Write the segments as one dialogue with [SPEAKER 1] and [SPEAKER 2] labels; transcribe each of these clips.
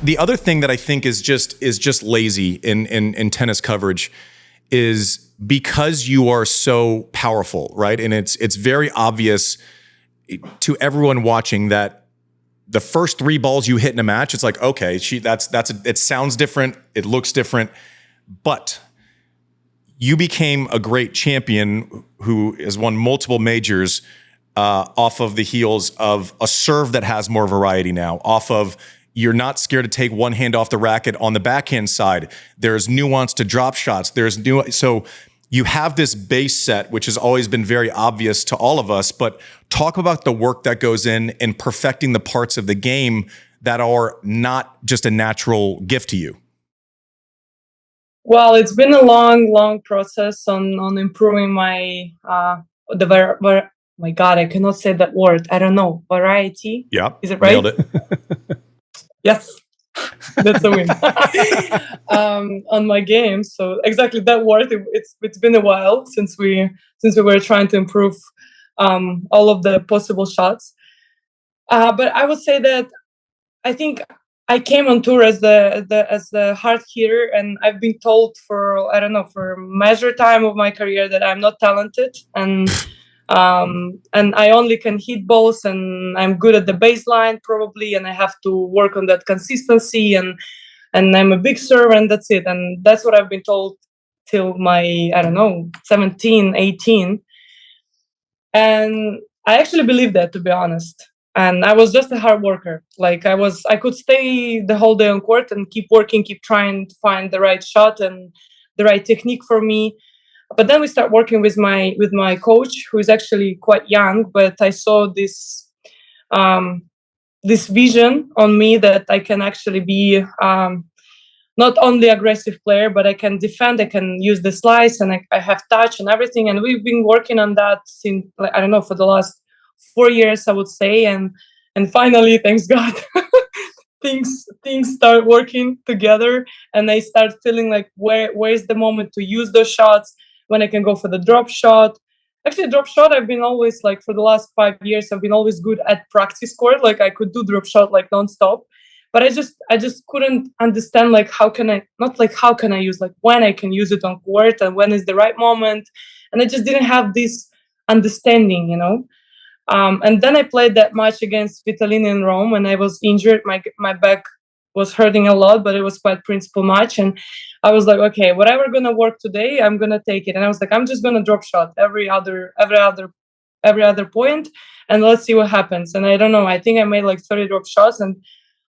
[SPEAKER 1] the other thing that I think is just lazy in tennis coverage is because you are so powerful, right? And it's very obvious to everyone watching that the first 3 balls you hit in a match, it's like, okay, it sounds different, it looks different, but you became a great champion who has won multiple majors off of the heels of a serve that has more variety now, off of you're not scared to take one hand off the racket on the backhand side. There's nuance to drop shots. So you have this base set, which has always been very obvious to all of us, but talk about the work that goes in perfecting the parts of the game that are not just a natural gift to you.
[SPEAKER 2] Well, it's been a long process on improving my my God, I cannot say that word. I don't know. Variety.
[SPEAKER 1] Yeah.
[SPEAKER 2] Is it right?
[SPEAKER 1] Nailed it.
[SPEAKER 2] Yes. That's a win. On my game. So exactly that word. It's been a while since we were trying to improve all of the possible shots. But I would say that I think I came on tour as the hard hitter, and I've been told for measure time of my career that I'm not talented and I only can hit balls, and I'm good at the baseline probably, and I have to work on that consistency, and I'm a big server, and that's it. And that's what I've been told till my 17, 18. And I actually believe that, to be honest. And I was just a hard worker. Like I could stay the whole day on court and keep working, keep trying to find the right shot and the right technique for me. But then we start working with my coach, who is actually quite young, but I saw this vision on me that I can actually be not only aggressive player, but I can defend, I can use the slice, and I have touch and everything. And we've been working on that since, for the last 4 years, I would say. And finally, thanks God, things start working together, and I start feeling like where is the moment to use those shots, when I can go for the drop shot. Actually, drop shot, I've been always, like, for the last 5 years, I've been always good at practice court. Like, I could do drop shot, like, nonstop. But I just couldn't understand, like, how can I use, like, when I can use it on court and when is the right moment. And I just didn't have this understanding, And then I played that match against Vitalini in Rome, and I was injured. My back was hurting a lot, but it was quite principal match. And I was like, okay, whatever gonna work today, I'm gonna take it. And I was like, I'm just gonna drop shot every other point, and let's see what happens. And I don't know, I think I made like 30 drop shots. And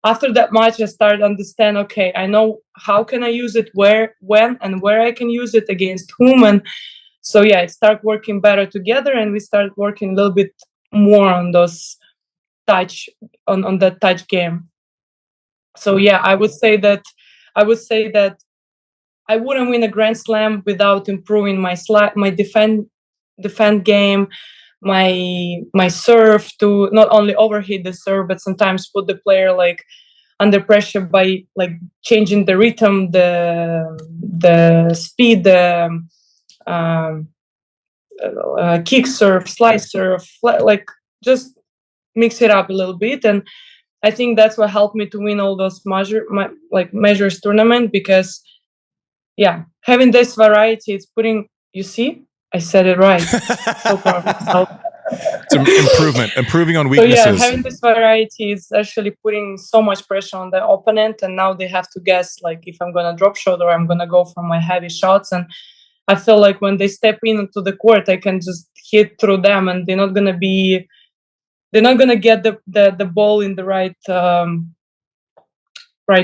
[SPEAKER 2] after that match, I started to understand, okay, I know how can I use it, where, when, and where I can use it against whom. And so, yeah, it started working better together, and we started working a little bit more on those touch, on that touch game. So, yeah, I would say that I wouldn't win a Grand Slam without improving my defend game, my serve, to not only overhit the serve, but sometimes put the player like under pressure by like changing the rhythm, the speed, the kick serve, slice serve, like just mix it up a little bit. And I think that's what helped me to win all those measures tournament, because having this variety, it's putting, you see, I said it right. So proud of myself.
[SPEAKER 1] It's improving on weaknesses.
[SPEAKER 2] So having this variety is actually putting so much pressure on the opponent, and now they have to guess, like, if I'm gonna drop shot or I'm gonna go for my heavy shots. And I feel like when they step into the court, I can just hit through them, and they're not gonna get the ball in the right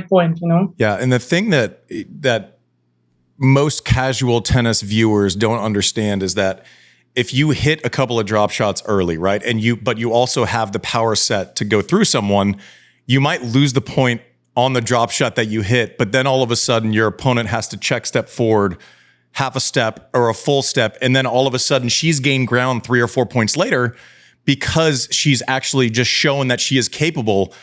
[SPEAKER 2] point,
[SPEAKER 1] Yeah, and the thing that most casual tennis viewers don't understand is that if you hit a couple of drop shots early, right, but you also have the power set to go through someone, you might lose the point on the drop shot that you hit, but then all of a sudden your opponent has to check step forward, half a step or a full step, and then all of a sudden she's gained ground 3 or 4 points later because she's actually just shown that she is capable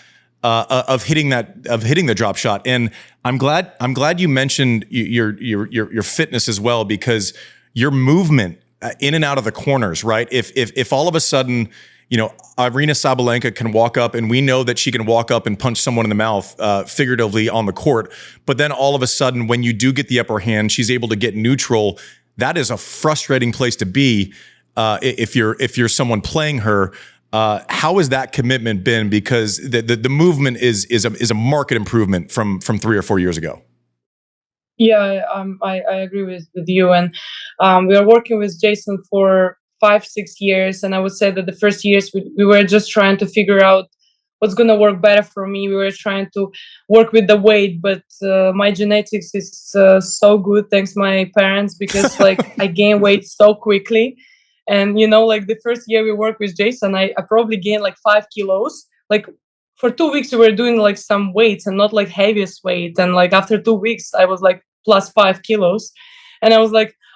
[SPEAKER 1] of hitting the drop shot. And I'm glad you mentioned your fitness as well, because your movement in and out of the corners, right? If all of a sudden Aryna Sabalenka can walk up, and we know that she can walk up and punch someone in the mouth, figuratively on the court. But then all of a sudden, when you do get the upper hand, she's able to get neutral. That is a frustrating place to be if you're someone playing her. How has that commitment been? Because the movement is a marked improvement from 3 or 4 years ago.
[SPEAKER 2] Yeah, I agree with you. And we are working with Jason for 5-6 years. And I would say that the first years we were just trying to figure out what's going to work better for me. We were trying to work with the weight, but my genetics is so good, thanks my parents, because I gain weight so quickly. And, the first year we worked with Jason, I probably gained 5 kilos. For 2 weeks, we were doing some weights and not heaviest weight. And after 2 weeks, I was plus 5 kilos. And I was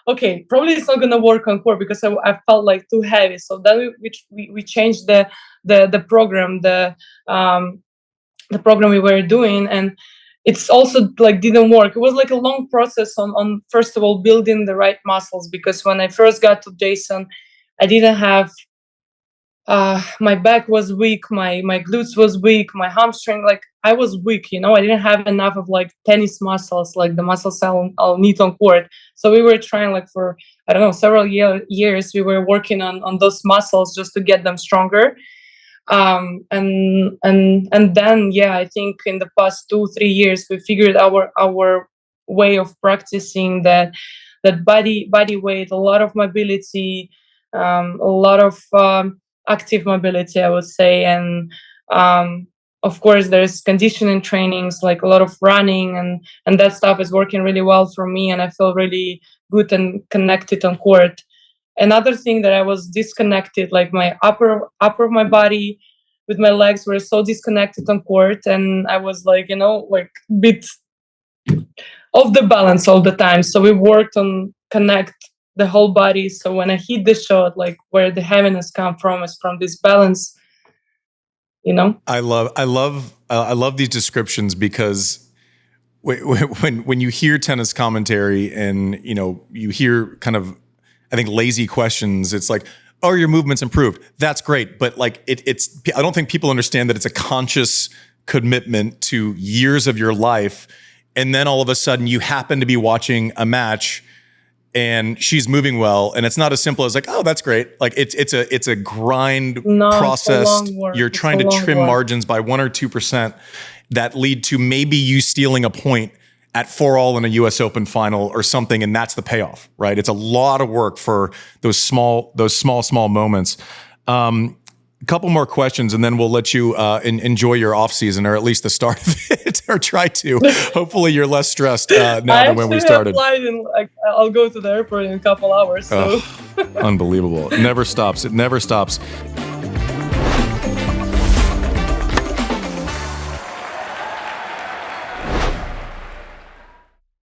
[SPEAKER 2] okay, probably it's not going to work on court because I felt too heavy. So then we changed the program, the program we were doing. And it's also didn't work. It was a long process on first of all building the right muscles, because when I first got to Jason, I didn't have my back was weak, my glutes was weak, my hamstring, I was weak, I didn't have enough of tennis muscles, the muscles I'll need on court. So we were trying for I don't know, several years we were working on those muscles just to get them stronger. And then I think in the past 2-3 years we figured our way of practicing that body weight, a lot of mobility, a lot of active mobility, I would say. And of course there's conditioning trainings, a lot of running, and that stuff is working really well for me, and I feel really good and connected on court. Another thing that I was disconnected, my upper of my body with my legs were so disconnected on court, and I was bit off the balance all the time. So we worked on connect the whole body. So when I hit the shot, where the heaviness come from is from this balance.
[SPEAKER 1] I love these descriptions, because when you hear tennis commentary and you hear kind of, I think, lazy questions, it's oh, your movement's improved. That's great, but it's I don't think people understand that it's a conscious commitment to years of your life, and then all of a sudden you happen to be watching a match and she's moving well, and it's not as simple as oh, that's great. It's a grind process. You're trying to trim margins by 1 or 2% that lead to maybe you stealing a point at 4-all in a U.S. Open final or something, and that's the payoff, right? It's a lot of work for those small moments. A couple more questions, and then we'll let you enjoy your off season, or at least the start of it, or try to. Hopefully, you're less stressed now than when we started.
[SPEAKER 2] I'll go to the airport in a couple hours. So.
[SPEAKER 1] Unbelievable! It never stops.